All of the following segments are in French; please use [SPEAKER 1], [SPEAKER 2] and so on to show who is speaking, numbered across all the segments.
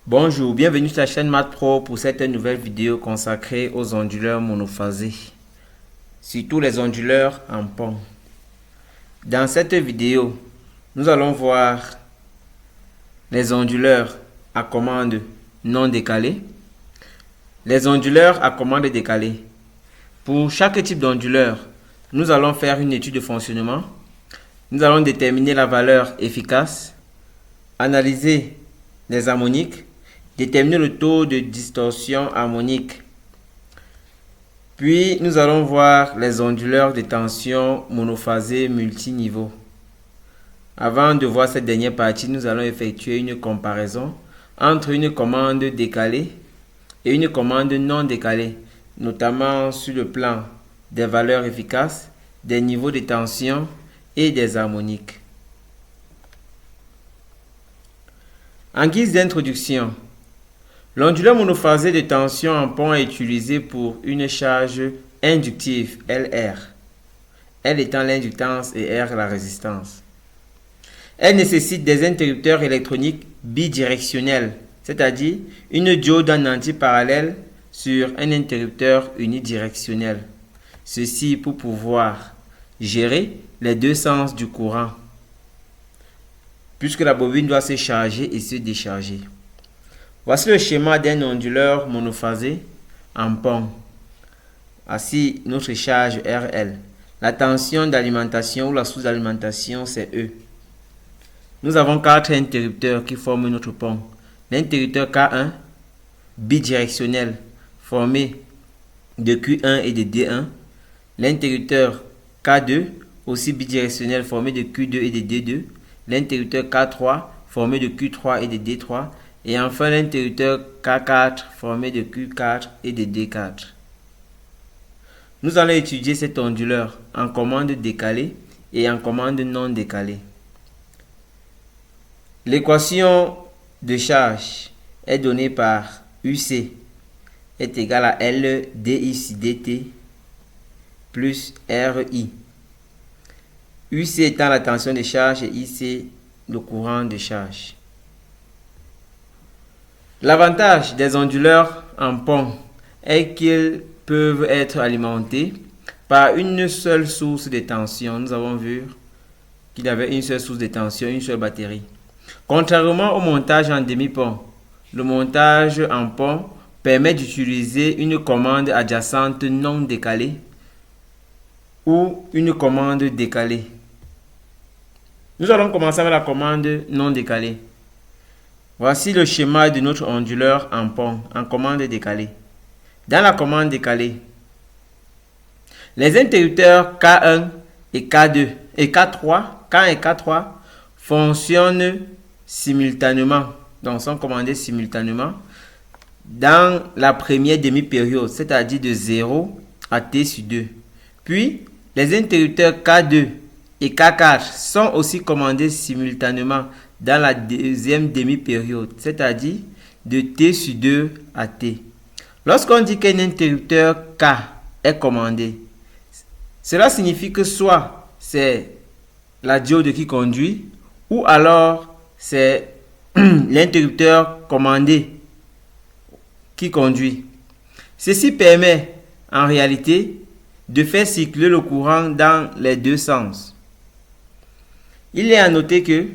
[SPEAKER 1] Bonjour, bienvenue sur la chaîne Math Pro pour cette nouvelle vidéo consacrée aux onduleurs monophasés, surtout les onduleurs en pont. Dans cette vidéo, nous allons voir les onduleurs à commande non décalée, les onduleurs à commande décalée. Pour chaque type d'onduleur, nous allons faire une étude de fonctionnement. Nous allons déterminer la valeur efficace, analyser les harmoniques, déterminer le taux de distorsion harmonique. Puis, nous allons voir les onduleurs de tension monophasés multiniveau. Avant de voir cette dernière partie, nous allons effectuer une comparaison entre une commande décalée et une commande non décalée, notamment sur le plan des valeurs efficaces, des niveaux de tension et des harmoniques. En guise d'introduction, l'onduleur monophasé de tension en pont est utilisé pour une charge inductive, LR. L étant l'inductance et R la résistance. Elle nécessite des interrupteurs électroniques bidirectionnels, c'est-à-dire une diode en antiparallèle sur un interrupteur unidirectionnel. Ceci pour pouvoir gérer les deux sens du courant, puisque la bobine doit se charger et se décharger. Voici le schéma d'un onduleur monophasé en pont. Voici notre charge RL. La tension d'alimentation ou la sous-alimentation, c'est E. Nous avons quatre interrupteurs qui forment notre pont. L'interrupteur K1, bidirectionnel, formé de Q1 et de D1. L'interrupteur K2, aussi bidirectionnel, formé de Q2 et de D2. L'interrupteur K3, formé de Q3 et de D3. Et enfin l'interrupteur K4, formé de Q4 et de D4. Nous allons étudier cet onduleur en commande décalée et en commande non décalée. L'équation de charge est donnée par UC est égal à L dI dt plus RI. UC étant la tension de charge et IC le courant de charge. L'avantage des onduleurs en pont est qu'ils peuvent être alimentés par une seule source de tension. Nous avons vu qu'il y avait une seule source de tension, une seule batterie. Contrairement au montage en demi-pont, le montage en pont permet d'utiliser une commande adjacente non décalée ou une commande décalée. Nous allons commencer avec la commande non décalée. Voici le schéma de notre onduleur en pont, en commande décalée. Dans la commande décalée, les interrupteurs K1 et K2 et K3, K1 et K3 fonctionnent simultanément, donc sont commandés simultanément dans la première demi-période, c'est-à-dire de 0 à T sur 2. Puis, les interrupteurs K2 et K4 sont aussi commandés simultanément dans la deuxième demi-période, c'est-à-dire de T sur 2 à T. Lorsqu'on dit qu'un interrupteur K est commandé, cela signifie que soit c'est la diode qui conduit, ou alors c'est l'interrupteur commandé qui conduit. Ceci permet en réalité de faire circuler le courant dans les deux sens. Il est à noter que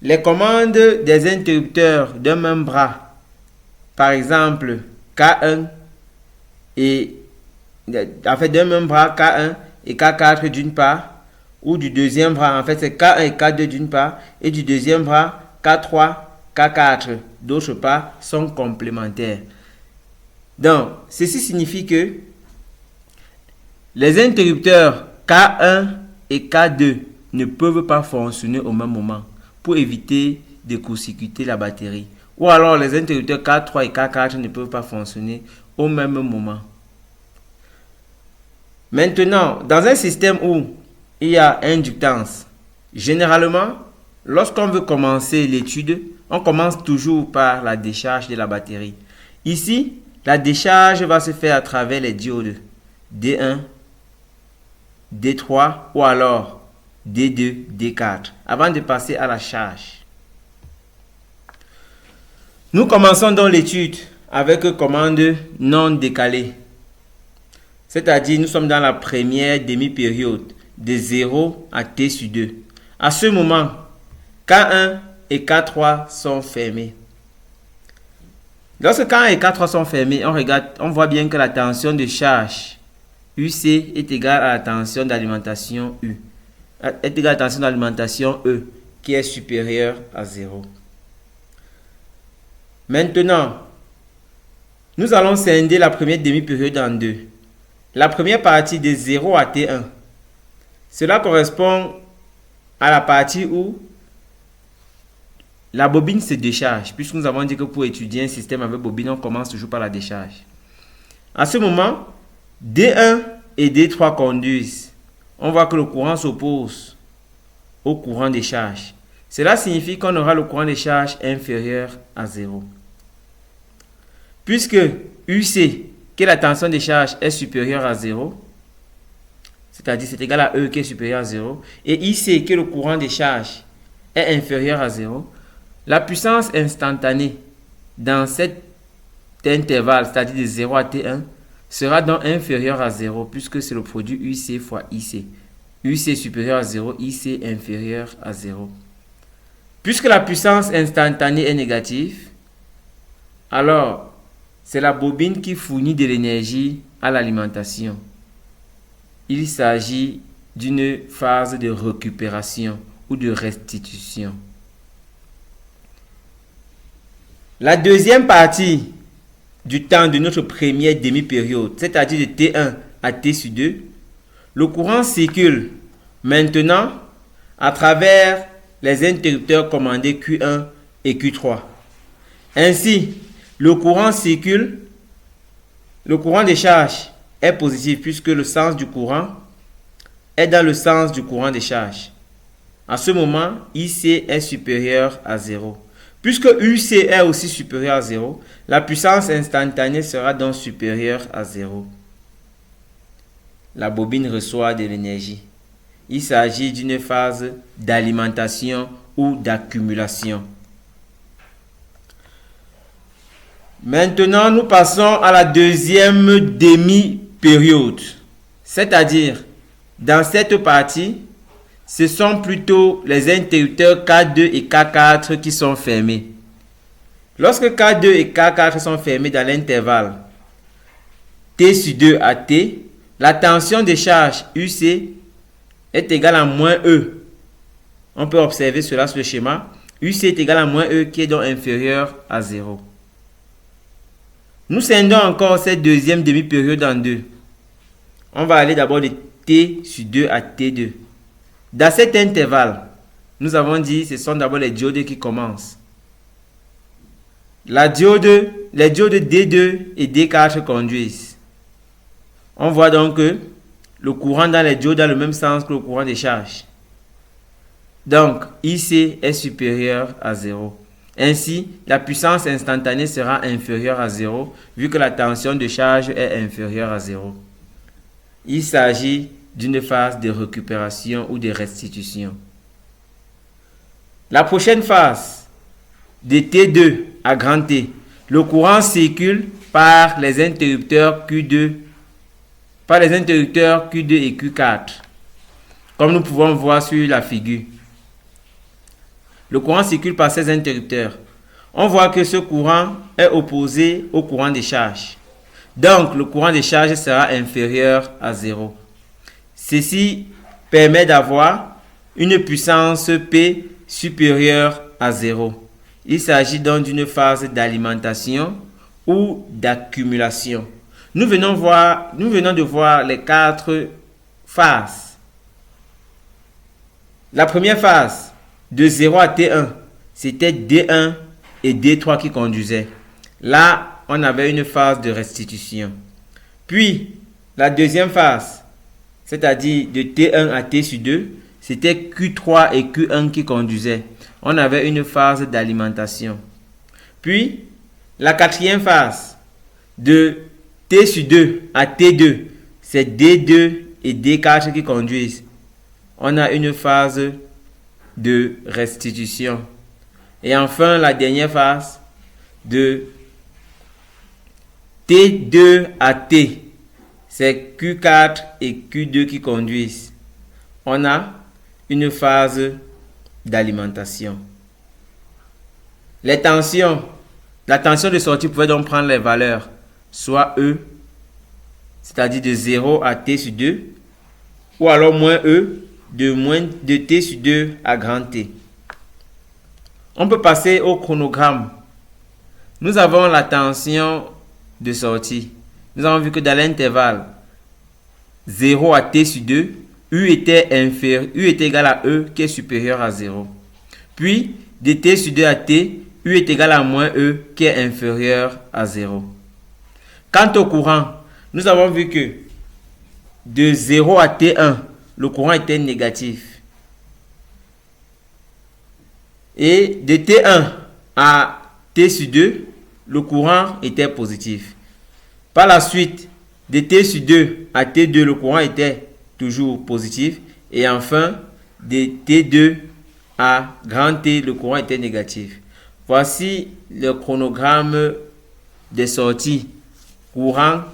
[SPEAKER 1] les commandes des interrupteurs d'un même bras, par exemple K1 et d'un même bras K1 et K4 d'une part, ou du deuxième bras, en fait c'est K1 et K2 d'une part, et du deuxième bras K3, K4 d'autre part, sont complémentaires. Donc, ceci signifie que les interrupteurs K1 et K2 ne peuvent pas fonctionner au même moment pour éviter de court-circuiter la batterie. Ou alors les interrupteurs K3 et K4 ne peuvent pas fonctionner au même moment. Maintenant, dans un système où il y a inductance, généralement, lorsqu'on veut commencer l'étude, on commence toujours par la décharge de la batterie. Ici, la décharge va se faire à travers les diodes D1, D3 ou alors D2, D4, avant de passer à la charge. Nous commençons donc l'étude avec commande non décalée. C'est-à-dire, nous sommes dans la première demi-période de 0 à t sur 2. À ce moment, K1 et K3 sont fermés. Lorsque K1 et K3 sont fermés, on voit bien que la tension de charge UC est égale à la tension d'alimentation U. Est égale à la tension d'alimentation E, qui est supérieure à 0. Maintenant, nous allons scinder la première demi-période en deux. La première partie de 0 à T1. Cela correspond à la partie où la bobine se décharge, puisque nous avons dit que pour étudier un système avec bobine, on commence toujours par la décharge. À ce moment, D1 et D3 conduisent. On voit que le courant s'oppose au courant des charges. Cela signifie qu'on aura le courant des charges inférieur à 0. Puisque UC, qui est la tension des charges, est supérieure à 0, c'est-à-dire c'est égal à E qui est supérieur à 0, et IC, qui est le courant des charges, est inférieur à 0, la puissance instantanée dans cet intervalle, c'est-à-dire de 0 à T1, sera donc inférieure à 0, puisque c'est le produit UC fois IC. UC supérieur à 0, IC inférieur à 0. Puisque la puissance instantanée est négative, alors c'est la bobine qui fournit de l'énergie à l'alimentation. Il s'agit d'une phase de récupération ou de restitution. La deuxième partie du temps de notre première demi-période, c'est-à-dire de T1 à T sur 2, le courant circule maintenant à travers les interrupteurs commandés Q1 et Q3. Ainsi, le courant circule, le courant des charges est positif puisque le sens du courant est dans le sens du courant des charges. À ce moment, IC est supérieur à 0. Puisque UC est aussi supérieur à 0, la puissance instantanée sera donc supérieure à 0. La bobine reçoit de l'énergie. Il s'agit d'une phase d'alimentation ou d'accumulation. Maintenant, nous passons à la deuxième demi-période. C'est-à-dire, dans cette partie, ce sont plutôt les interrupteurs K2 et K4 qui sont fermés. Lorsque K2 et K4 sont fermés dans l'intervalle T sur 2 à T, la tension de charge UC est égale à moins E. On peut observer cela sur le schéma. UC est égal à moins E qui est donc inférieur à 0. Nous scindons encore cette deuxième demi-période en deux. On va aller d'abord de T sur 2 à T2. Dans cet intervalle, nous avons dit que ce sont d'abord les diodes qui commencent. Les diodes D2 et D4 conduisent. On voit donc que le courant dans les diodes a le même sens que le courant des charges. Donc, IC est supérieur à 0. Ainsi, la puissance instantanée sera inférieure à 0 vu que la tension de charge est inférieure à 0. Il s'agit d'une phase de récupération ou de restitution. La prochaine phase, de T2 à grand T, le courant circule par les interrupteurs Q2, et Q4, comme nous pouvons voir sur la figure. Le courant circule par ces interrupteurs. On voit que ce courant est opposé au courant des charges. Donc, le courant des charges sera inférieur à 0. Ceci permet d'avoir une puissance P supérieure à 0. Il s'agit donc d'une phase d'alimentation ou d'accumulation. Nous venons de voir les 4 phases. La première phase, de 0 à T1, c'était D1 et D3 qui conduisaient. Là, on avait une phase de restitution. Puis, la deuxième phase, c'est-à-dire de T1 à T sur 2, c'était Q3 et Q1 qui conduisaient. On avait une phase d'alimentation. Puis, la quatrième phase, de T sur 2 à T2, c'est D2 et D4 qui conduisent. On a une phase de restitution. Et enfin, la dernière phase, de T2 à T, c'est Q4 et Q2 qui conduisent, on a une phase d'alimentation. La tension de sortie pouvait donc prendre les valeurs soit E, c'est-à-dire de 0 à T sur 2, ou alors moins E, de T sur 2 à grand T. On peut passer au chronogramme. Nous avons la tension de sortie. Nous avons vu que dans l'intervalle 0 à T sur 2, U était égal à E qui est supérieur à 0. Puis, de T sur 2 à T, U est égal à moins E qui est inférieur à 0. Quant au courant, nous avons vu que de 0 à T1, le courant était négatif. Et de T1 à T sur 2, le courant était positif. Par la suite, de T sur 2 à T2, le courant était toujours positif. Et enfin, de T2 à grand T, le courant était négatif. Voici le chronogramme des sorties courant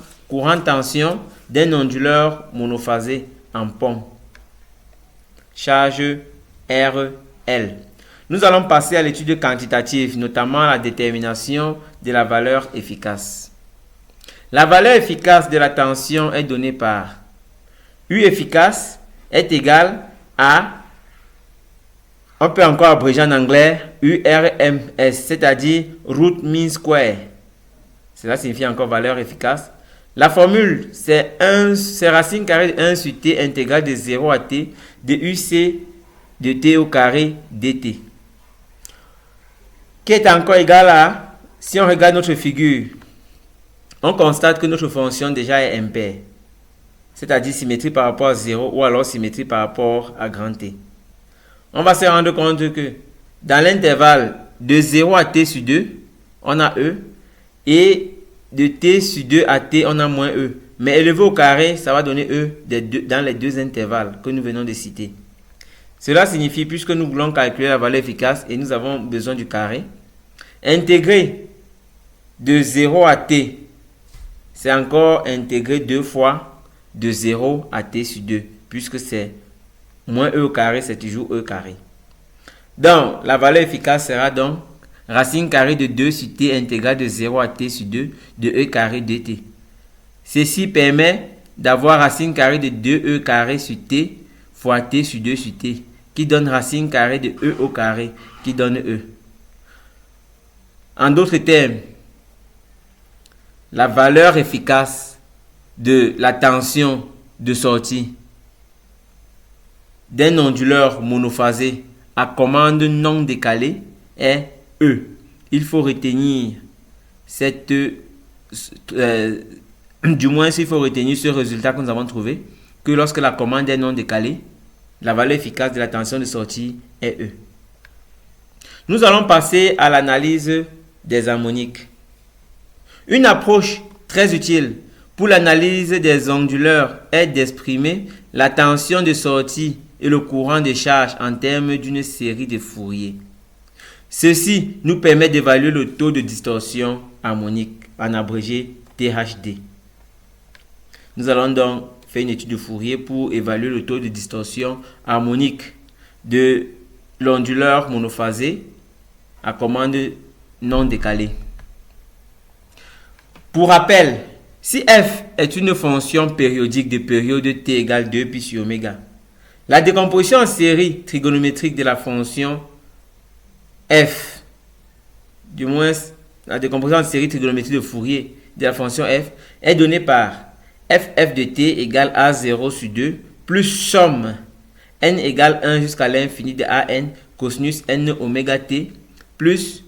[SPEAKER 1] tension d'un onduleur monophasé en pont. Charge RL. Nous allons passer à l'étude quantitative, notamment la détermination de la valeur efficace. La valeur efficace de la tension est donnée par U efficace est égal à, on peut encore abréger en anglais, URMS, c'est-à-dire root mean square. Cela signifie encore valeur efficace. La formule, c'est racine carrée de 1 sur T intégrale de 0 à T de UC de T au carré dt. Qui est encore égal à, si on regarde notre figure, on constate que notre fonction déjà est impaire, c'est-à-dire symétrie par rapport à 0 ou alors symétrie par rapport à grand T. On va se rendre compte que dans l'intervalle de 0 à T sur 2, on a E, et de T sur 2 à T, on a moins E. Mais élevé au carré, ça va donner E dans les deux intervalles que nous venons de citer. Cela signifie, puisque nous voulons calculer la valeur efficace et nous avons besoin du carré, intégrer de 0 à T, c'est encore intégrer 2 fois de 0 à T sur 2, puisque c'est moins E au carré, c'est toujours E carré. Donc, la valeur efficace sera donc racine carrée de 2 sur T intégrale de 0 à T sur 2 de E carré dt. Ceci permet d'avoir racine carrée de 2E carré sur T fois T sur 2 sur T, qui donne racine carrée de E au carré, qui donne E. En d'autres termes, la valeur efficace de la tension de sortie d'un onduleur monophasé à commande non décalée est E. Il faut retenir du moins il faut retenir ce résultat que nous avons trouvé, que lorsque la commande est non décalée, la valeur efficace de la tension de sortie est E. Nous allons passer à l'analyse des harmoniques. Une approche très utile pour l'analyse des onduleurs est d'exprimer la tension de sortie et le courant de charge en termes d'une série de Fourier. Ceci nous permet d'évaluer le taux de distorsion harmonique, en abrégé THD. Nous allons donc faire une étude de Fourier pour évaluer le taux de distorsion harmonique de l'onduleur monophasé à commande non décalée. Pour rappel, si f est une fonction périodique de période t égale 2 pi sur oméga, la décomposition en série trigonométrique de la fonction f, du moins la décomposition en série trigonométrique de Fourier de la fonction f, est donnée par ff de t égale a0 sur 2 plus somme n égale 1 jusqu'à l'infini de an cosinus n oméga t plus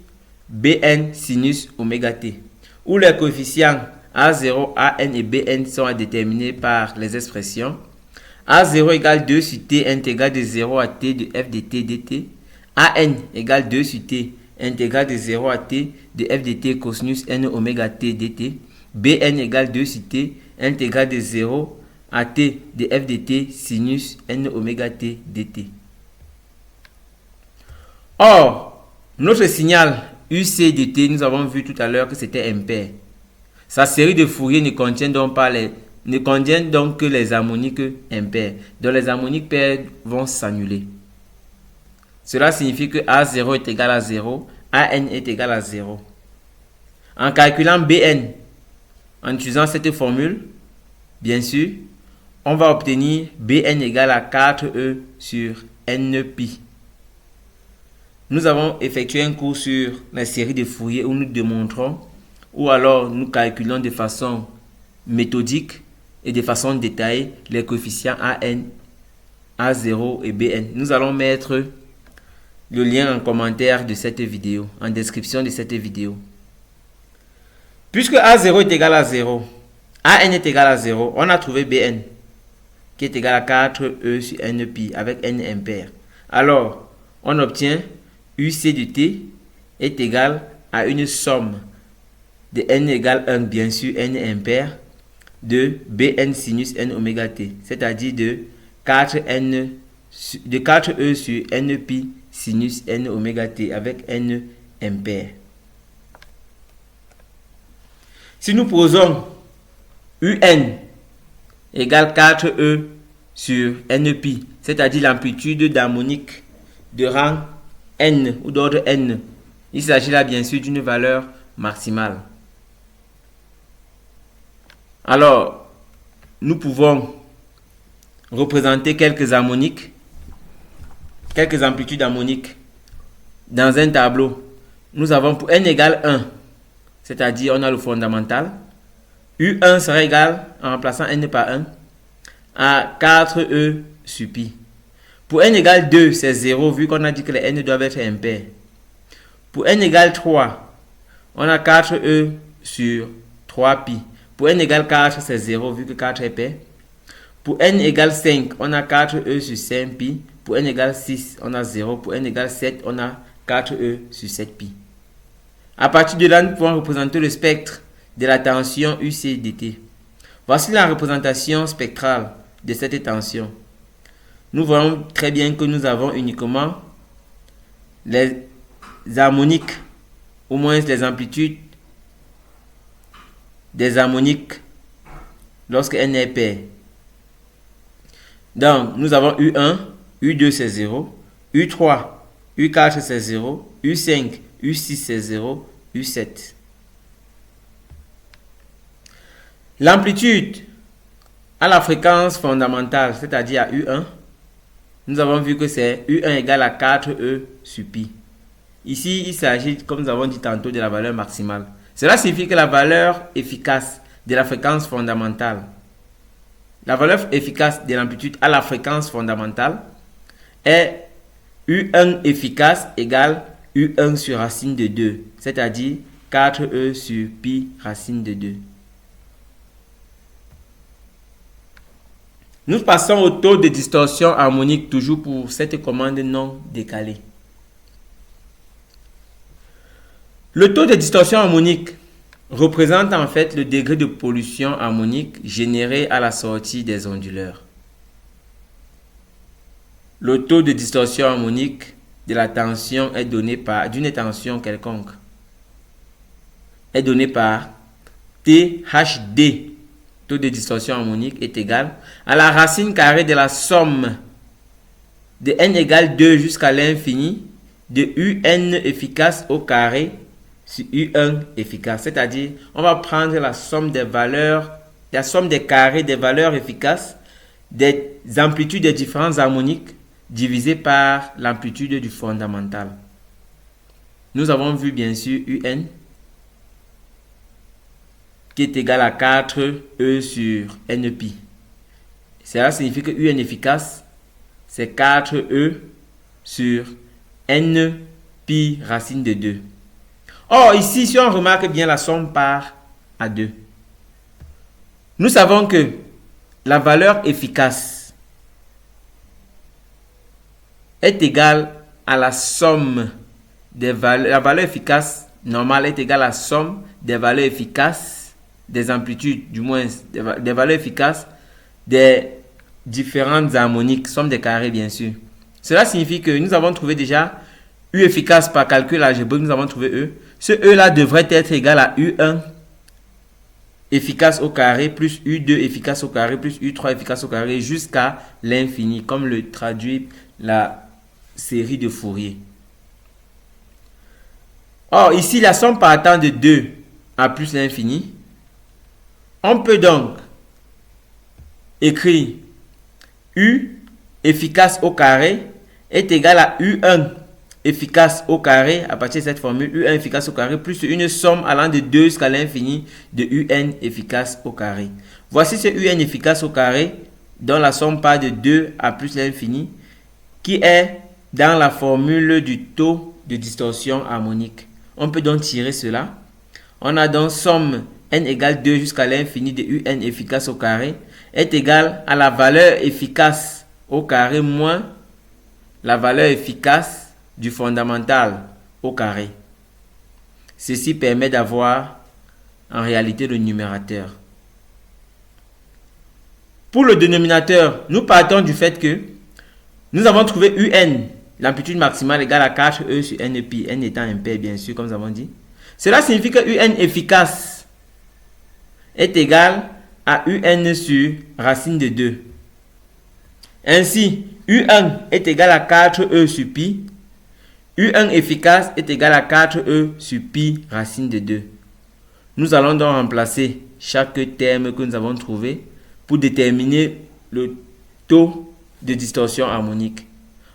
[SPEAKER 1] bn sinus oméga t, où les coefficients a0, an et bn sont à déterminer par les expressions a0 égale 2 sur t intégrale de 0 à t de f de t dt, an égale 2 sur t intégrale de 0 à t de f de t cosinus n oméga t dt, bn égale 2 sur t intégrale de 0 à t de f de t sinus n oméga t dt. Or, notre signal UC de T, nous avons vu tout à l'heure que c'était impair. Sa série de Fourier ne contient donc que les harmoniques impairs. Donc les harmoniques paires vont s'annuler. Cela signifie que A0 est égal à 0, AN est égal à 0. En calculant BN, en utilisant cette formule, bien sûr, on va obtenir BN égale à 4E sur NPi. Nous avons effectué un cours sur la série de Fourier où nous démontrons, ou alors nous calculons de façon méthodique et de façon détaillée les coefficients AN, A0 et BN. Nous allons mettre le lien en commentaire de cette vidéo, en description de cette vidéo. Puisque A0 est égal à 0, AN est égal à 0, on a trouvé BN qui est égal à 4E sur NPi avec N impair. Alors, on obtient UC de T est égal à une somme de N égale 1, bien sûr N impair, de Bn sinus N oméga T, c'est-à-dire de 4E sur NPi sinus N oméga T avec N impair. Si nous posons UN égale 4E sur NPi, c'est-à-dire l'amplitude d'harmonique de rang N ou d'ordre N, il s'agit là bien sûr d'une valeur maximale. Alors, nous pouvons représenter quelques harmoniques, quelques amplitudes harmoniques dans un tableau. Nous avons pour N égale 1, c'est-à-dire on a le fondamental. U1 sera égal, en remplaçant N par 1, à 4E sur pi. Pour N égale 2, c'est 0, vu qu'on a dit que les N doivent être impairs. Pour N égale 3, on a 4E sur 3pi. Pour N égale 4, c'est 0, vu que 4 est pair. Pour N égale 5, on a 4E sur 5pi. Pour N égale 6, on a 0. Pour N égale 7, on a 4E sur 7pi. À partir de là, nous pouvons représenter le spectre de la tension UC/dt. Voici la représentation spectrale de cette tension. Nous voyons très bien que nous avons uniquement les harmoniques, au moins les amplitudes des harmoniques lorsque N est pair. Donc, nous avons U1, U2 c'est 0, U3, U4 c'est 0, U5, U6 c'est 0, U7. L'amplitude à la fréquence fondamentale, c'est-à-dire à U1, nous avons vu que c'est U1 égale à 4E sur pi. Ici, il s'agit, comme nous avons dit tantôt, de la valeur maximale. Cela signifie que la valeur efficace de la fréquence fondamentale, la valeur efficace de l'amplitude à la fréquence fondamentale est U1 efficace égale U1 sur racine de 2, c'est-à-dire 4E sur pi racine de 2. Nous passons au taux de distorsion harmonique, toujours pour cette commande non décalée. Le taux de distorsion harmonique représente en fait le degré de pollution harmonique généré à la sortie des onduleurs. Le taux de distorsion harmonique de la tension est donné par d'une tension quelconque. Est donné par THD. Taux de distorsion harmonique est égal à la racine carrée de la somme de n égale 2 jusqu'à l'infini de UN efficace au carré sur U1 efficace. C'est-à-dire, on va prendre la somme des valeurs, la somme des carrés des valeurs efficaces des amplitudes des différentes harmoniques divisé par l'amplitude du fondamental. Nous avons vu bien sûr UN qui est égal à 4E sur NPi. Cela signifie que UN efficace, c'est 4E sur NPi racine de 2. Or, ici, si on remarque bien, la somme part à 2. Nous savons que la valeur efficace est égale à la somme des valeurs. La valeur efficace normale est égale à la somme des valeurs efficaces des amplitudes, du moins des valeurs efficaces des différentes harmoniques, somme des carrés bien sûr. Cela signifie que nous avons trouvé déjà U efficace par calcul algébrique, nous avons trouvé E. Ce E-là devrait être égal à U1 efficace au carré plus U2 efficace au carré plus U3 efficace au carré jusqu'à l'infini, comme le traduit la série de Fourier. Or, ici, la somme partant de 2 à plus l'infini, on peut donc écrire U efficace au carré est égal à U1 efficace au carré, à partir de cette formule, U1 efficace au carré, plus une somme allant de 2 jusqu'à l'infini de UN efficace au carré. Voici ce UN efficace au carré, dont la somme part de 2 à plus l'infini, qui est dans la formule du taux de distorsion harmonique. On peut donc tirer cela. On a donc somme n égale 2 jusqu'à l'infini de UN efficace au carré est égal à la valeur efficace au carré moins la valeur efficace du fondamental au carré. Ceci permet d'avoir en réalité le numérateur. Pour le dénominateur, nous partons du fait que nous avons trouvé UN, l'amplitude maximale égale à 4E sur N pi, N étant impair bien sûr, comme nous avons dit. Cela signifie que UN efficace est égal à UN sur racine de 2. Ainsi, U1 est égal à 4E sur pi. U1 efficace est égal à 4E sur pi racine de 2. Nous allons donc remplacer chaque terme que nous avons trouvé pour déterminer le taux de distorsion harmonique.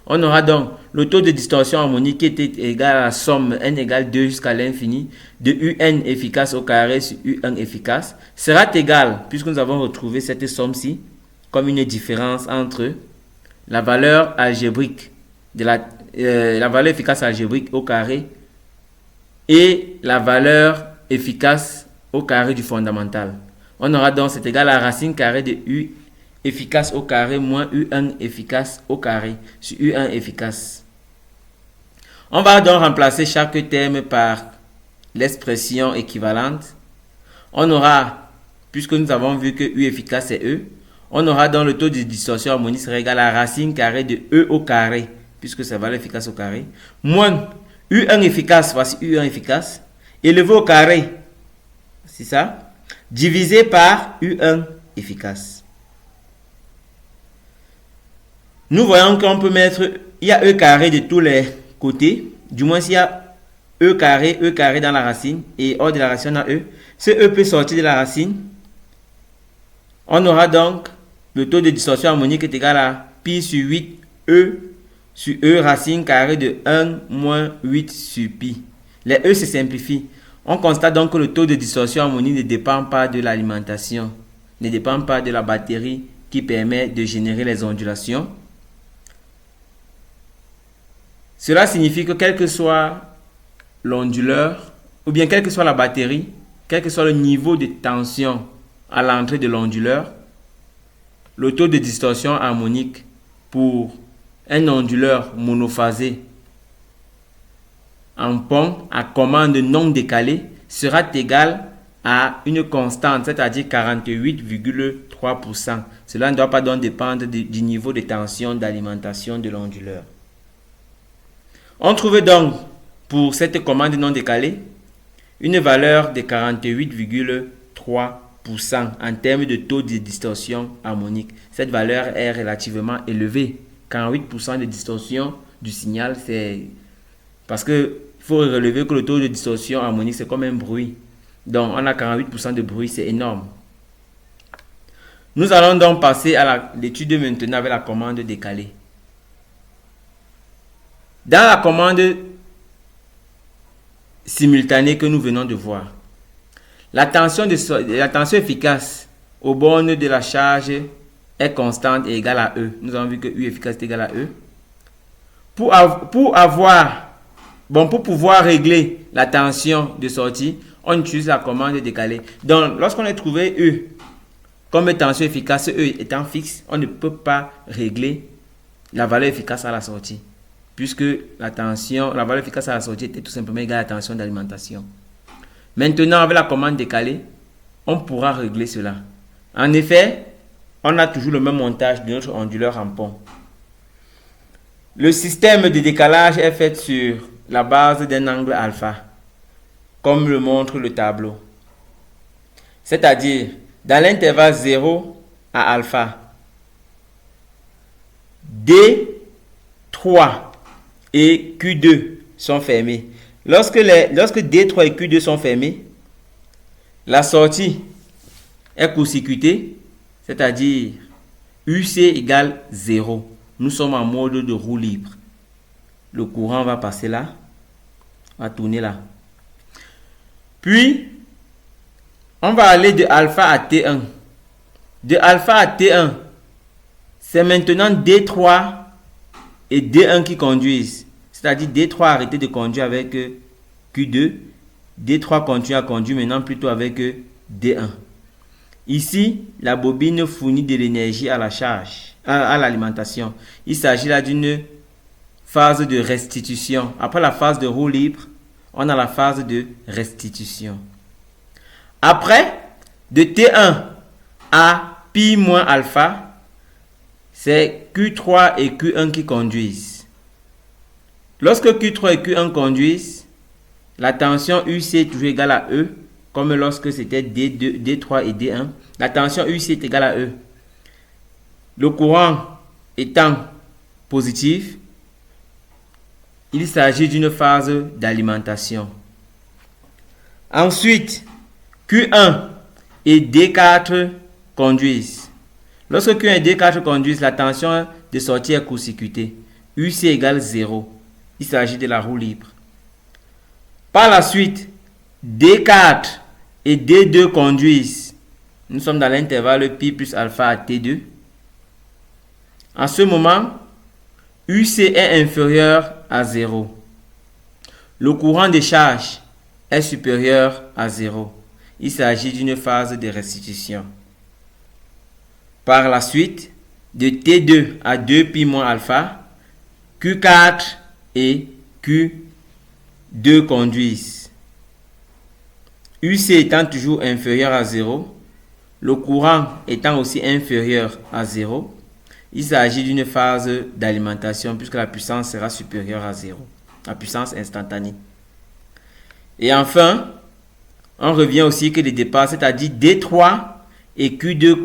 [SPEAKER 1] On aura donc le taux de distorsion harmonique qui était égal à la somme n égale 2 jusqu'à l'infini de UN efficace au carré sur U1 efficace sera égal, puisque nous avons retrouvé cette somme-ci comme une différence entre la valeur algébrique de la valeur efficace algébrique au carré et la valeur efficace au carré du fondamental. On aura donc c'est égal à la racine carrée de U efficace au carré moins U1 efficace au carré sur U1 efficace. On va donc remplacer chaque terme par l'expression équivalente. On aura, puisque nous avons vu que U efficace est E, on aura donc le taux de distorsion harmonique sera égal à la racine carrée de E au carré, puisque c'est valeur efficace au carré, moins U1 efficace, voici U1 efficace, élevé au carré, c'est ça, divisé par U1 efficace. Nous voyons qu'on peut mettre, il y a E carré de tous les côtés, du moins s'il y a E carré dans la racine, et hors de la racine on a E. Ce E peut sortir de la racine. On aura donc le taux de distorsion harmonique est égal à pi sur 8 E sur E racine carrée de 1 moins 8 sur pi. Les E se simplifient. On constate donc que le taux de distorsion harmonique ne dépend pas de l'alimentation, ne dépend pas de la batterie qui permet de générer les ondulations. Cela signifie que quel que soit l'onduleur, ou bien quelle que soit la batterie, quel que soit le niveau de tension à l'entrée de l'onduleur, le taux de distorsion harmonique pour un onduleur monophasé en pont à commande non décalée sera égal à une constante, c'est-à-dire 48,3%. Cela ne doit pas donc dépendre du niveau de tension d'alimentation de l'onduleur. On trouve donc pour cette commande non décalée une valeur de 48,3% en termes de taux de distorsion harmonique. Cette valeur est relativement élevée. 48% de distorsion du signal, c'est parce que il faut relever que le taux de distorsion harmonique, c'est comme un bruit. Donc, on a 48% de bruit, c'est énorme. Nous allons donc passer à l'étude maintenant avec la commande décalée. Dans la commande simultanée que nous venons de voir, la tension efficace aux bornes de la charge est constante et égale à E. Nous avons vu que U efficace est égal à E. Pour pouvoir régler la tension de sortie, on utilise la commande décalée. Donc, lorsqu'on a trouvé E comme tension efficace, E étant fixe, on ne peut pas régler la valeur efficace à la sortie, puisque la valeur efficace à la sortie était tout simplement égale à la tension d'alimentation. Maintenant, avec la commande décalée, on pourra régler cela. En effet, on a toujours le même montage de notre onduleur en pont. Le système de décalage est fait sur la base d'un angle alpha, comme le montre le tableau. C'est-à-dire, dans l'intervalle 0 à alpha, D3 et Q2 sont fermés. Lorsque D3 et Q2 sont fermés, la sortie est court-circuitée, c'est-à-dire UC égale 0. Nous sommes en mode de roue libre. Le courant va passer là, va tourner là. Puis, on va aller de alpha à T1. De alpha à T1, c'est maintenant D3 et D1 qui conduisent. C'est-à-dire D3 a arrêté de conduire avec Q2. D3 continue à conduire maintenant plutôt avec D1. Ici, la bobine fournit de l'énergie à la charge, à l'alimentation. Il s'agit là d'une phase de restitution. Après la phase de roue libre, on a la phase de restitution. Après, de T1 à pi moins alpha, c'est Q3 et Q1 qui conduisent. Lorsque Q3 et Q1 conduisent, la tension UC est toujours égale à E, comme lorsque c'était D3 et D1. La tension UC est égale à E. Le courant étant positif, il s'agit d'une phase d'alimentation. Ensuite, Q1 et D4 conduisent. Lorsque Q1 et D4 conduisent, la tension de sortie est court-circuitée. UC égale 0. Il s'agit de la roue libre. Par la suite, D4 et D2 conduisent. Nous sommes dans l'intervalle pi plus alpha à T2. En ce moment, UC est inférieur à 0. Le courant de charge est supérieur à 0. Il s'agit d'une phase de restitution. Par la suite, de T2 à 2 pi moins alpha, Q4 et Q2 conduisent. UC étant toujours inférieur à 0, le courant étant aussi inférieur à 0, il s'agit d'une phase d'alimentation puisque la puissance sera supérieure à 0, la puissance instantanée. Et enfin, on revient aussi que les départs, c'est-à-dire D3 et Q2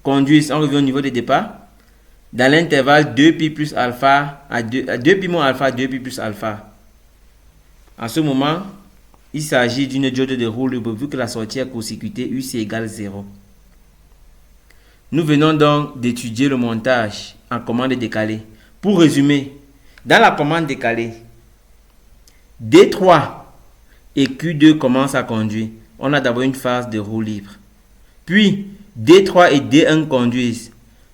[SPEAKER 1] conduisent, on revient au niveau des départs, dans l'intervalle 2pi plus alpha à 2pi moins alpha à 2pi plus alpha. En ce moment, il s'agit d'une diode de roue libre vu que la sortie est court-circuitée, UC égale 0. Nous venons donc d'étudier le montage en commande décalée. Pour résumer, dans la commande décalée, D3 et Q2 commencent à conduire. On a d'abord une phase de roue libre. Puis, D3 et D1 conduisent.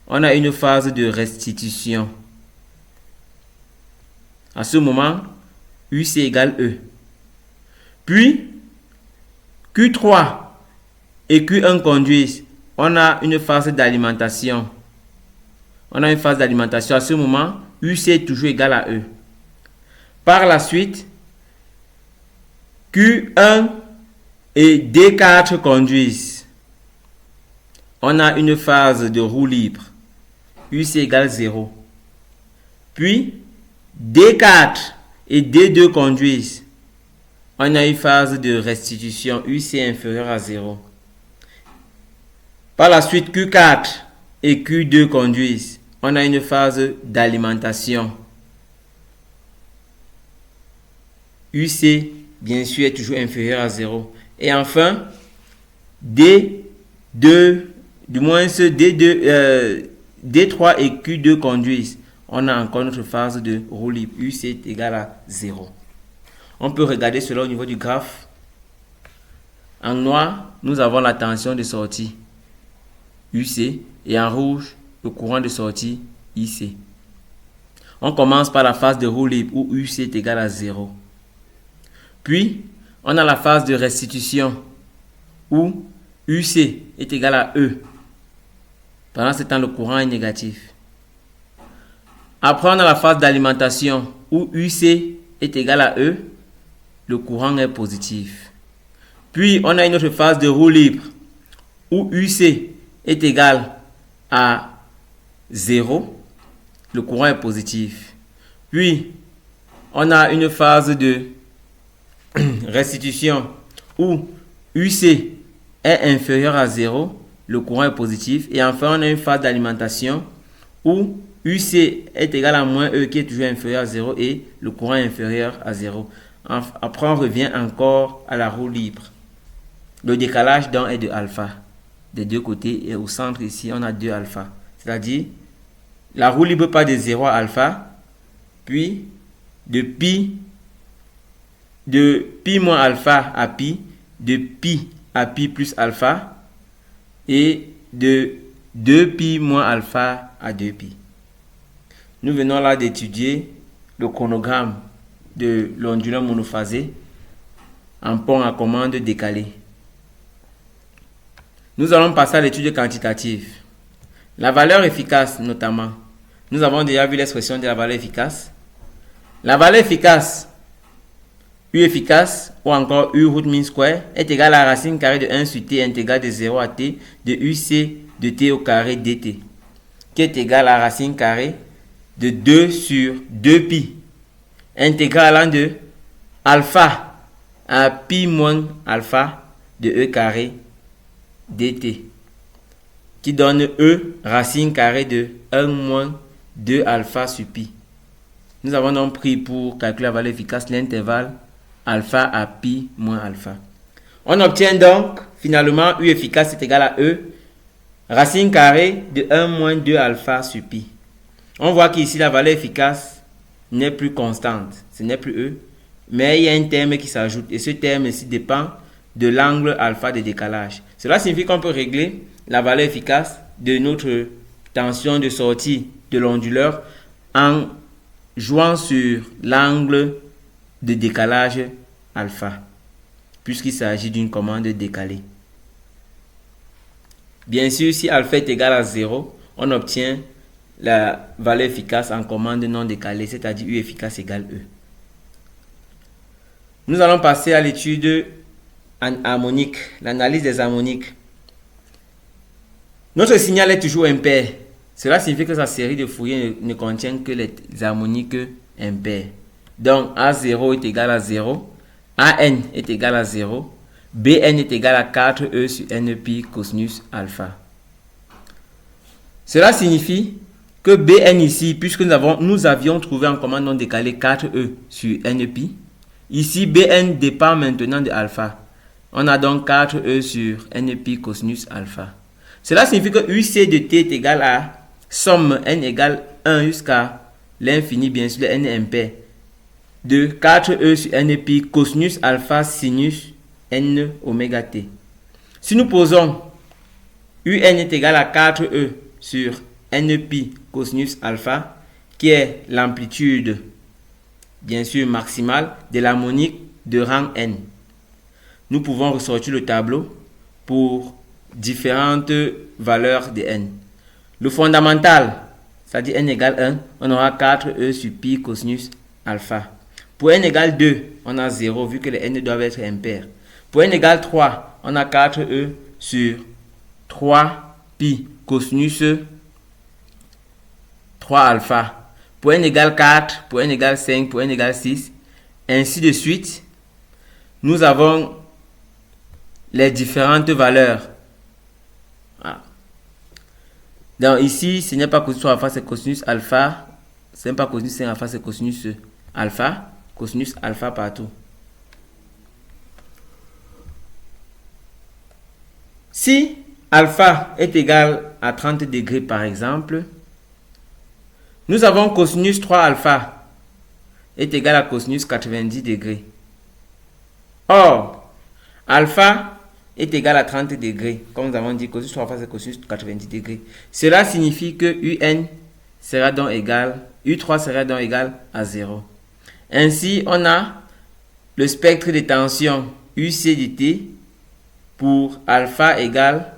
[SPEAKER 1] On a une phase de restitution. À ce moment, UC égale E. Puis, Q3 et Q1 conduisent. On a une phase d'alimentation. À ce moment, UC est toujours égal à E. Par la suite, Q1 et D4 conduisent. On a une phase de roue libre. UC égale 0. Puis, D4 et D2 conduisent. On a une phase de restitution. UC inférieur à 0. Par la suite, Q4 et Q2 conduisent. On a une phase d'alimentation. UC, bien sûr, est toujours inférieur à 0. Et enfin, D3 et Q2 conduisent. On a encore notre phase de roue libre. UC est égal à 0. On peut regarder cela au niveau du graphe. En noir, nous avons la tension de sortie UC et en rouge, le courant de sortie IC. On commence par la phase de roue libre où UC est égal à 0. Puis, on a la phase de restitution où UC est égal à E. Pendant ce temps, le courant est négatif. Après, on a la phase d'alimentation où UC est égal à E. Le courant est positif. Puis, on a une autre phase de roue libre où UC est égal à 0. Le courant est positif. Puis, on a une phase de restitution où UC est inférieur à 0, le courant est positif. Et enfin, on a une phase d'alimentation où UC est égal à moins E qui est toujours inférieur à 0 et le courant est inférieur à 0. Après, on revient encore à la roue libre. Le décalage donc est de alpha des deux côtés et au centre ici, on a 2 alpha. C'est-à-dire, la roue libre part de 0 à alpha, puis de pi moins alpha à pi, de pi à pi plus alpha et de 2pi moins alpha à 2pi. Nous venons là d'étudier le chronogramme de l'onduleur monophasé en pont à commande décalée. Nous allons passer à l'étude quantitative. La valeur efficace notamment. Nous avons déjà vu l'expression de la valeur efficace. La valeur efficace, U efficace ou encore U root mean square est égal à la racine carrée de 1 sur t intégrale de 0 à t de UC de t au carré dt, qui est égal à la racine carrée de 2 sur 2pi intégrale allant de alpha à pi moins alpha de e carré dt, qui donne e racine carrée de 1 moins 2 alpha sur pi. Nous avons donc pris pour calculer la valeur efficace l'intervalle alpha à pi moins alpha. On obtient donc finalement U efficace est égal à E racine carrée de 1 moins 2 alpha sur pi. On voit qu'ici la valeur efficace n'est plus constante, ce n'est plus E, mais il y a un terme qui s'ajoute et ce terme ici dépend de l'angle alpha de décalage. Cela signifie qu'on peut régler la valeur efficace de notre tension de sortie de l'onduleur en jouant sur l'angle de décalage alpha, puisqu'il s'agit d'une commande décalée. Bien sûr, si alpha est égal à 0, on obtient la valeur efficace en commande non décalée, c'est-à-dire U efficace égale E. Nous allons passer à l'étude en harmonique, l'analyse des harmoniques. Notre signal est toujours impair. Cela signifie que sa série de Fourier ne contient que les harmoniques impaires. Donc, A0 est égal à 0, AN est égal à 0, BN est égal à 4E sur NPi cosinus alpha. Cela signifie que BN ici, puisque nous avions trouvé en commande non décalée 4E sur NPi, ici BN dépend maintenant de alpha. On a donc 4E sur NPi cosinus alpha. Cela signifie que UC de t est égal à somme n égale 1 jusqu'à l'infini, bien sûr, le n est impair, de 4e sur npi cosinus alpha sinus n oméga t. Si nous posons un est égal à 4e sur npi cosinus alpha, qui est l'amplitude, bien sûr, maximale de l'harmonique de rang n, nous pouvons ressortir le tableau pour différentes valeurs de n. Le fondamental, c'est-à-dire n égale 1, on aura 4e sur pi cosinus alpha. Pour n égale 2, on a 0 vu que les n doivent être impairs. Pour n égale 3, on a 4e sur 3 pi cosinus 3 alpha. Pour n égale 4, pour n égale 5, pour n égale 6, ainsi de suite. Nous avons les différentes valeurs. Donc ici, ce n'est pas cosinus alpha, c'est cosinus alpha. Ce n'est pas cosinus 5 alpha, c'est cosinus alpha. Cosinus alpha partout. Si alpha est égal à 30 degrés par exemple, nous avons cosinus 3 alpha est égal à cosinus 90 degrés. Or, alpha est égal à 30 degrés. Comme nous avons dit, cosinus 3 alpha c'est cosinus 90 degrés. Cela signifie que UN sera donc égal, U3 sera donc égal à 0. Ainsi, on a le spectre de tension UC de T pour alpha égale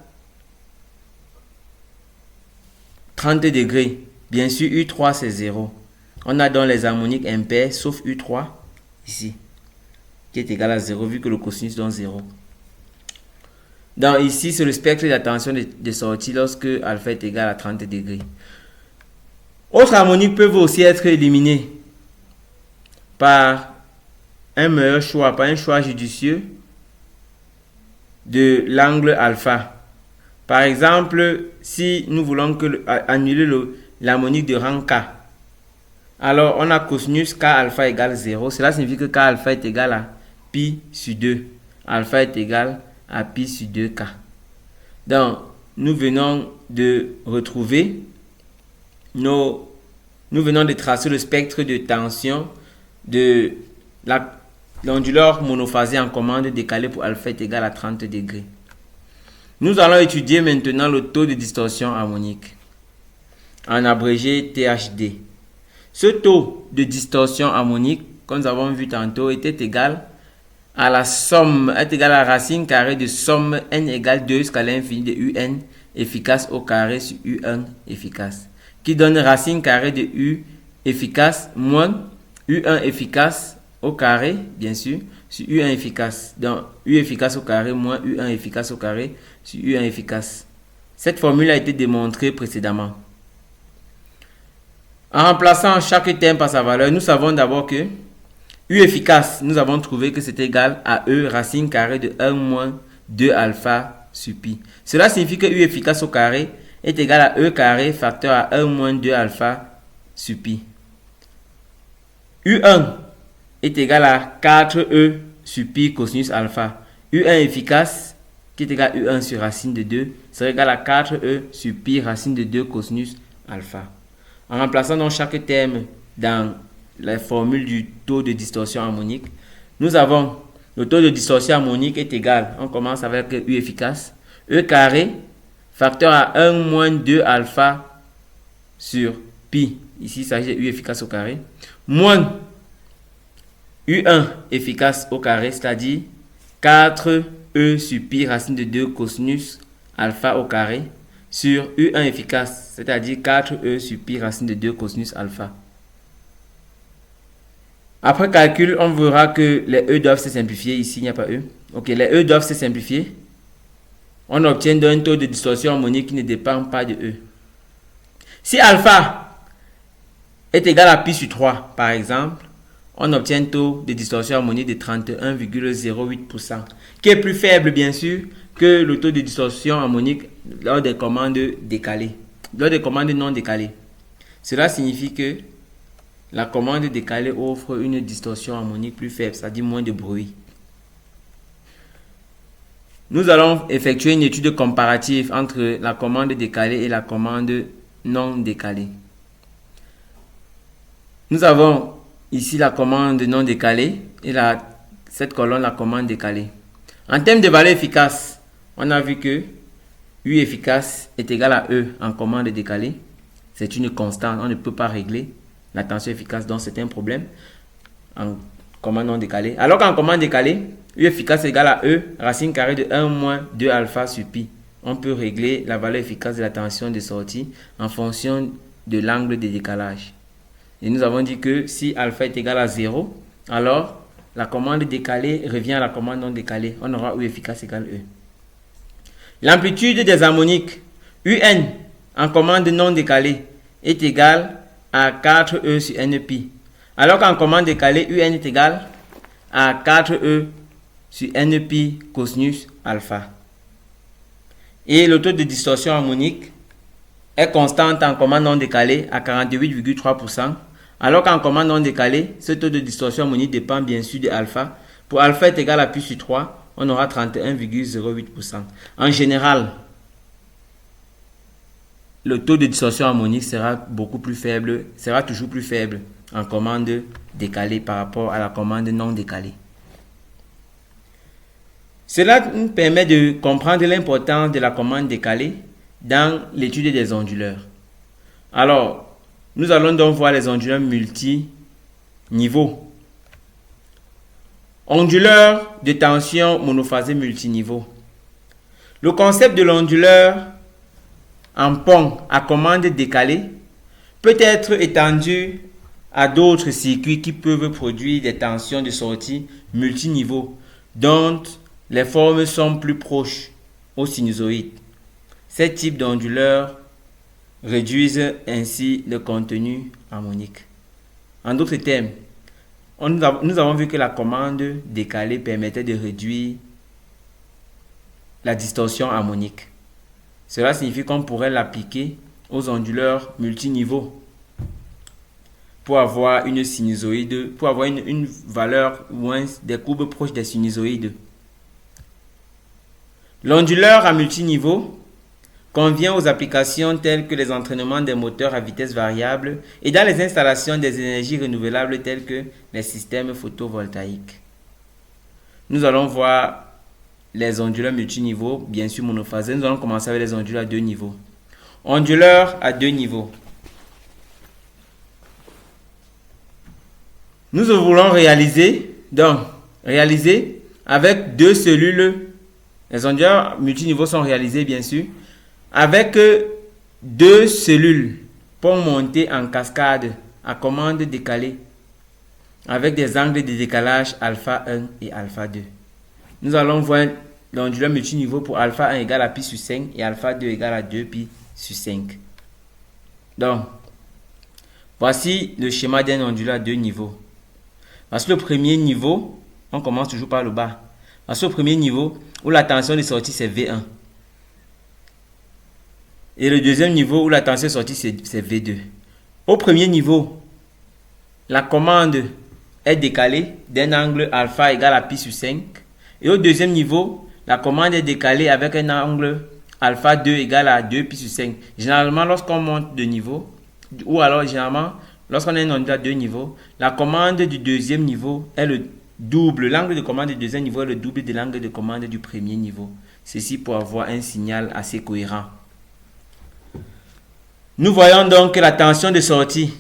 [SPEAKER 1] 30 degrés. Bien sûr, U3 c'est 0. On a donc les harmoniques impairs, sauf U3, ici, qui est égal à 0, vu que le cosinus donne 0. Donc ici, c'est le spectre de la tension de sortie lorsque alpha est égal à 30 degrés. Autres harmoniques peuvent aussi être éliminées. par un meilleur choix, par un choix judicieux de l'angle alpha. Par exemple, si nous voulons annuler l'harmonique de rang K, alors on a cosinus K alpha égale 0. Cela signifie que K alpha est égal à pi sur 2. Alpha est égal à pi sur 2K. Donc, nous venons de retrouver nous venons de tracer le spectre de tension de l'onduleur monophasé en commande décalée pour alpha est égal à 30 degrés. Nous allons étudier maintenant le taux de distorsion harmonique, en abrégé THD. Ce taux de distorsion harmonique, comme nous avons vu tantôt, était égal à la somme, est égal à la racine carrée de somme n égale 2 jusqu'à l'infini de un efficace au carré sur u1 efficace, qui donne racine carrée de u efficace moins u1 efficace au carré, bien sûr, sur u1 efficace. Donc, u efficace au carré moins u1 efficace au carré sur u1 efficace. Cette formule a été démontrée précédemment. En remplaçant chaque terme par sa valeur, nous savons d'abord que u efficace, nous avons trouvé que c'est égal à e racine carrée de 1 moins 2 alpha sur pi. Cela signifie que u efficace au carré est égal à e carré facteur à 1 moins 2 alpha sur pi. U1 est égal à 4e sur pi cosinus alpha. U1 efficace, qui est égal à U1 sur racine de 2, serait égal à 4e sur pi racine de 2 cosinus alpha. En remplaçant donc chaque terme dans la formule du taux de distorsion harmonique, nous avons le taux de distorsion harmonique est égal, on commence avec U efficace, E carré, facteur à 1 moins 2 alpha sur pi, ici il s'agit de U efficace au carré, moins U1 efficace au carré, c'est-à-dire 4E sur pi racine de 2 cosinus alpha au carré, sur U1 efficace, c'est-à-dire 4E sur pi racine de 2 cosinus alpha. Après calcul, on verra que les E doivent se simplifier. Ici, il n'y a pas E. Ok, les E doivent se simplifier. On obtient un taux de distorsion harmonique qui ne dépend pas de E. Si alpha est égal à pi sur 3, par exemple, on obtient un taux de distorsion harmonique de 31,08%, qui est plus faible, bien sûr, que le taux de distorsion harmonique lors des commandes décalées, lors des commandes non décalées. Cela signifie que la commande décalée offre une distorsion harmonique plus faible, c'est-à-dire moins de bruit. Nous allons effectuer une étude comparative entre la commande décalée et la commande non décalée. Nous avons ici la commande non décalée et cette colonne la commande décalée. En termes de valeur efficace, on a vu que U efficace est égal à E en commande décalée. C'est une constante, on ne peut pas régler la tension efficace, donc c'est un problème en commande non décalée. Alors qu'en commande décalée, U efficace est égal à E racine carrée de 1 moins 2 alpha sur pi. On peut régler la valeur efficace de la tension de sortie en fonction de l'angle de décalage. Et nous avons dit que si alpha est égal à 0, alors la commande décalée revient à la commande non décalée. On aura U efficace égale E. L'amplitude des harmoniques UN en commande non décalée est égale à 4E sur NPi. Alors qu'en commande décalée, UN est égal à 4E sur NPi cosinus alpha. Et le taux de distorsion harmonique est constante en commande non décalée à 48,3%. Alors qu'en commande non décalée, ce taux de distorsion harmonique dépend bien sûr de alpha. Pour alpha est égal à pi sur 3, on aura 31,08%. En général, le taux de distorsion harmonique sera beaucoup plus faible, sera toujours plus faible en commande décalée par rapport à la commande non décalée. Cela nous permet de comprendre l'importance de la commande décalée dans l'étude des onduleurs. Alors, nous allons donc voir les onduleurs multiniveaux. Onduleur de tension monophasé multiniveau. Le concept de l'onduleur en pont à commande décalée peut être étendu à d'autres circuits qui peuvent produire des tensions de sortie multiniveau dont les formes sont plus proches aux sinusoïdes. Ces types d'onduleurs réduisent ainsi le contenu harmonique. En d'autres termes, nous avons vu que la commande décalée permettait de réduire la distorsion harmonique. Cela signifie qu'on pourrait l'appliquer aux onduleurs multiniveaux pour avoir une sinusoïde, pour avoir une valeur ou des courbes proches des sinusoïdes. L'onduleur à multiniveau convient aux applications telles que les entraînements des moteurs à vitesse variable et dans les installations des énergies renouvelables telles que les systèmes photovoltaïques. Nous allons voir les onduleurs multiniveaux, bien sûr monophasés. Nous allons commencer avec les onduleurs à deux niveaux. Onduleurs à deux niveaux. Nous voulons réaliser avec deux cellules. Les onduleurs multiniveaux sont réalisés, bien sûr, avec deux cellules pour monter en cascade à commande décalée avec des angles de décalage alpha 1 et alpha 2. Nous allons voir l'onduleur multiniveau pour alpha 1 égale à pi sur 5 et alpha 2 égale à 2 pi sur 5. Donc, voici le schéma d'un onduleur à deux niveaux. Voici le premier niveau, on commence toujours par le bas. Voici le premier niveau où la tension de sortie c'est V1. Et le deuxième niveau où la tension de sortie c'est V2. Au premier niveau, la commande est décalée d'un angle alpha égal à pi sur 5. Et au deuxième niveau, la commande est décalée avec un angle alpha 2 égal à 2 pi sur 5. Généralement, lorsqu'on monte de niveau, ou alors généralement, lorsqu'on a un onduleur à deux niveaux, la commande du deuxième niveau est le double. L'angle de commande du deuxième niveau est le double de l'angle de commande du premier niveau. Ceci pour avoir un signal assez cohérent. Nous voyons donc que la tension de sortie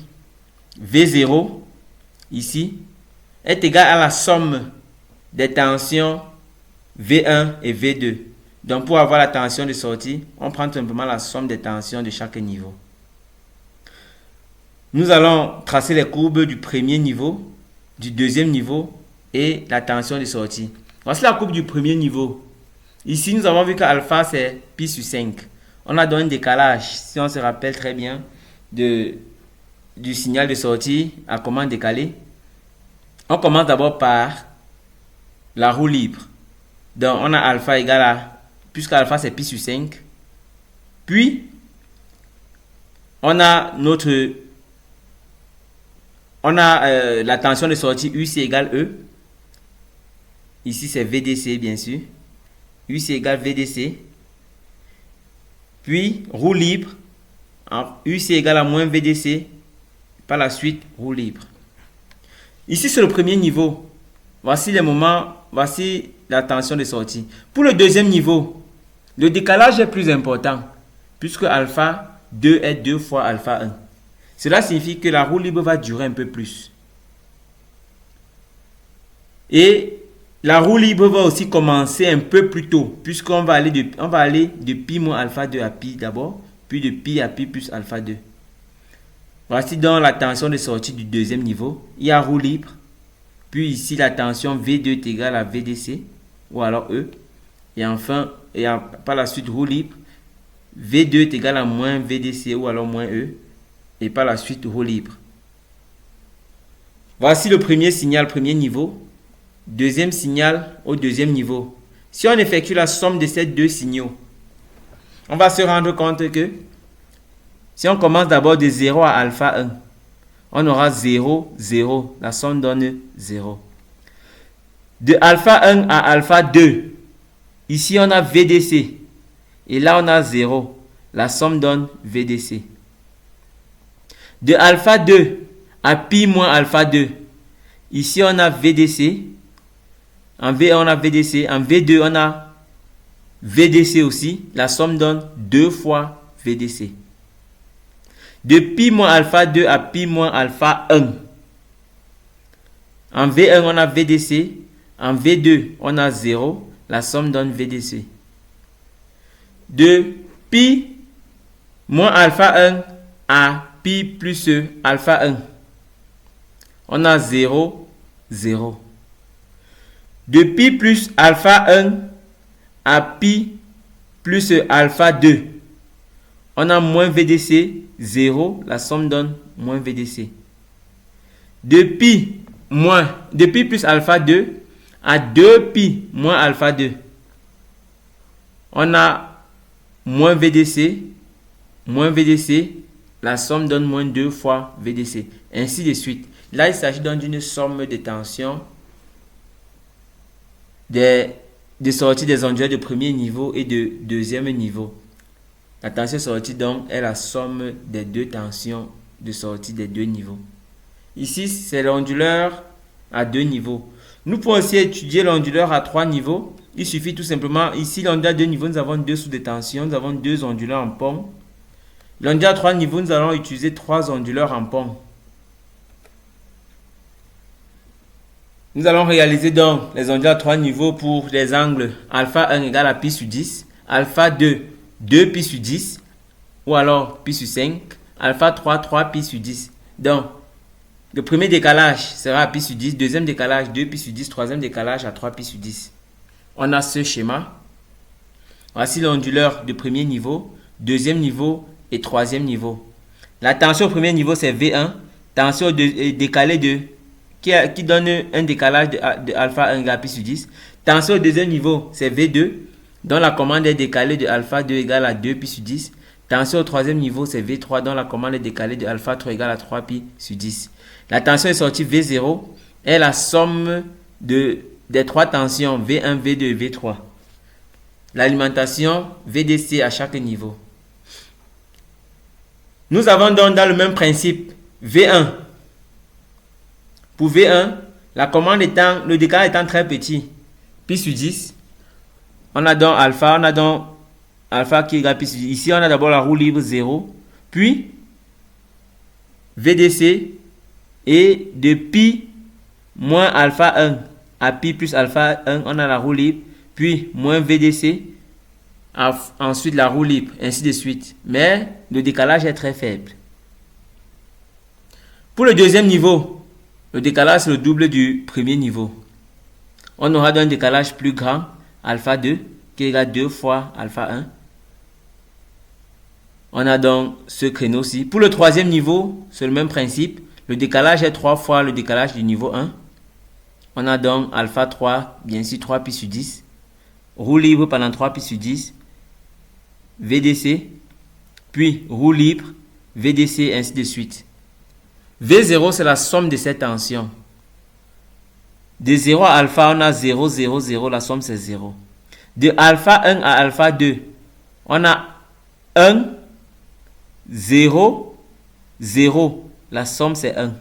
[SPEAKER 1] V0, ici, est égale à la somme des tensions V1 et V2. Donc pour avoir la tension de sortie, on prend simplement la somme des tensions de chaque niveau. Nous allons tracer les courbes du premier niveau, du deuxième niveau et la tension de sortie. Voici la courbe du premier niveau. Ici, nous avons vu que alpha c'est pi sur 5. On a donc un décalage, si on se rappelle très bien, du signal de sortie à commande décalée. On commence d'abord par la roue libre. Donc, on a alpha égale à, puisque alpha c'est pi sur 5. Puis, on a la tension de sortie UC égale E. Ici, c'est VDC, bien sûr. UC égale VDC. Puis, roue libre. UC égale à moins VDC. Par la suite, roue libre. Ici, c'est le premier niveau. Voici les moments, voici la tension de sortie. Pour le deuxième niveau, le décalage est plus important, puisque alpha 2 est 2 fois alpha 1. Cela signifie que la roue libre va durer un peu plus. Et la roue libre va aussi commencer un peu plus tôt, puisqu'on va aller de pi moins alpha 2 à pi d'abord, puis de pi à pi plus alpha 2. Voici donc la tension de sortie du deuxième niveau. Il y a roue libre. Puis ici, la tension V2 est égale à VDC, ou alors E. Et enfin, par la suite, roue libre. V2 est égal à moins VDC, ou alors moins E. Et par la suite, roue libre. Voici le premier signal, premier niveau. Deuxième signal au deuxième niveau. Si on effectue la somme de ces deux signaux, on va se rendre compte que si on commence d'abord de 0 à alpha 1, on aura 0, 0. La somme donne 0. De alpha 1 à alpha 2, ici on a VDC. Et là on a 0. La somme donne VDC. De alpha 2 à pi moins alpha 2, ici on a VDC. En V1 on a VDC. En V2 on a VDC aussi. La somme donne 2 fois VDC. De pi moins alpha 2 à pi moins alpha 1. En V1, on a VDC. En V2, on a 0. La somme donne VDC. De pi moins alpha 1 à pi plus alpha 1. On a 0, 0. De pi plus alpha 1 à pi plus alpha 2. On a moins VDC, 0. La somme donne moins VDC. De pi moins, de pi plus alpha 2 à 2 pi moins alpha 2. On a moins VDC, la somme donne moins 2 fois VDC, ainsi de suite. Là, il s'agit donc d'une somme de tension de sortie des onduleurs de premier niveau et de deuxième niveau. La tension sortie donc est la somme des deux tensions de sortie des deux niveaux. Ici, c'est l'onduleur à 2 niveaux. Nous pouvons aussi étudier l'onduleur à 3 niveaux. Il suffit tout simplement, ici l'onduleur à 2 niveaux, nous avons 2 sources de tension, nous avons 2 onduleurs en pont. L'onduleur à 3 niveaux, nous allons utiliser 3 onduleurs en pont. Nous allons réaliser donc les onduleurs à 3 niveaux pour les angles alpha 1 égale à pi sur 10, alpha 2, 2 pi sur 10, ou alors pi sur 5, alpha 3, 3 pi sur 10. Donc, le premier décalage sera à pi sur 10, deuxième décalage 2 pi sur 10, troisième décalage à 3 pi sur 10. On a ce schéma. Voici l'onduleur de premier niveau, deuxième niveau et troisième niveau. La tension au premier niveau c'est V1, tension décalée de qui donne un décalage de alpha 1 égale à pi sur 10. Tension au deuxième niveau c'est V2, dont la commande est décalée de alpha 2 égale à 2 pi sur 10. Tension au troisième niveau c'est V3, dont la commande est décalée de alpha 3 égale à 3 pi sur 10. La tension est sortie V0 est la somme des trois tensions V1, V2 et V3. L'alimentation VDC à chaque niveau. Nous avons donc dans le même principe V1. Pour V1, la commande étant, le décalage étant très petit, pi sur 10, on a donc alpha qui est égal à pi sur 10. Ici, on a d'abord la roue libre 0, puis VDC et de pi moins alpha 1 à pi plus alpha 1, on a la roue libre, puis moins VDC, ensuite la roue libre, ainsi de suite. Mais le décalage est très faible. Pour le deuxième niveau, le décalage c'est le double du premier niveau. On aura donc un décalage plus grand, alpha 2, qui est égal à 2 fois alpha 1. On a donc ce créneau-ci. Pour le troisième niveau, c'est le même principe. Le décalage est 3 fois le décalage du niveau 1. On a donc alpha 3, bien sûr 3 pi sur 10. Roue libre pendant 3 pi sur 10. VDC. Puis roue libre, VDC, ainsi de suite. V0, c'est la somme de ces tensions. De 0 à alpha, on a 0, 0, 0. La somme, c'est 0. De alpha 1 à alpha 2, on a 1, 0, 0. La somme, c'est 1.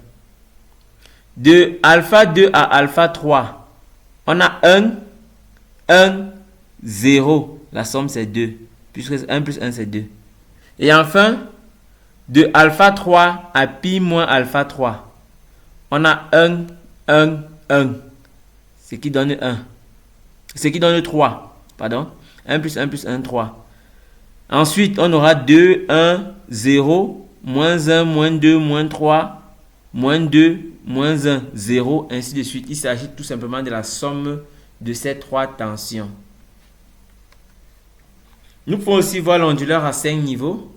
[SPEAKER 1] De alpha 2 à alpha 3, on a 1, 1, 0. La somme, c'est 2. Puisque 1 plus 1, c'est 2. Et enfin, de alpha 3 à pi moins alpha 3, on a 1, 1, 1. Ce qui donne 1. Ce qui donne 3. Pardon. 1 plus 1 plus 1, 3. Ensuite, on aura 2, 1, 0, moins 1, moins 2, moins 3, moins 2, moins 1, 0, ainsi de suite. Il s'agit tout simplement de la somme de ces trois tensions. Nous pouvons aussi voir l'onduleur à 5 niveaux.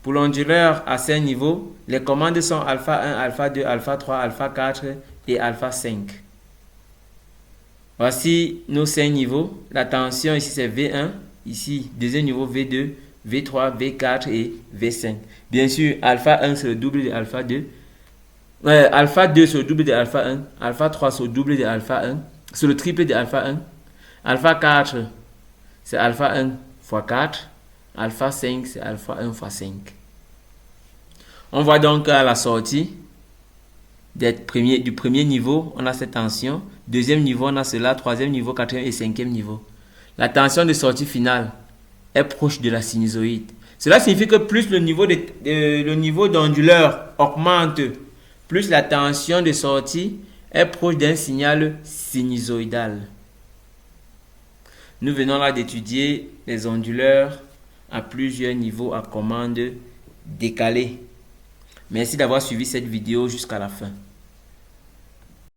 [SPEAKER 1] Pour l'onduleur à 5 niveaux, les commandes sont alpha 1, alpha 2, alpha 3, alpha 4 et alpha 5. Voici nos 5 niveaux. La tension ici c'est V1, ici deuxième niveau V2, V3, V4 et V5. Bien sûr, alpha 1 c'est le double de alpha 2. Alpha 2 c'est le double de alpha 1. Alpha 3 c'est le double de alpha 1. C'est le triple de alpha 1. Alpha 4 c'est alpha 1 fois 4. Alpha 5 c'est alpha 1 fois 5. On voit donc à la sortie du premier niveau, on a cette tension. Deuxième niveau, on a cela. Troisième niveau, quatrième et cinquième niveau. La tension de sortie finale est proche de la sinusoïde. Cela signifie que plus le niveau d'onduleur augmente, plus la tension de sortie est proche d'un signal sinusoïdal. Nous venons là d'étudier les onduleurs à plusieurs niveaux à commande décalée. Merci d'avoir suivi cette vidéo jusqu'à la fin.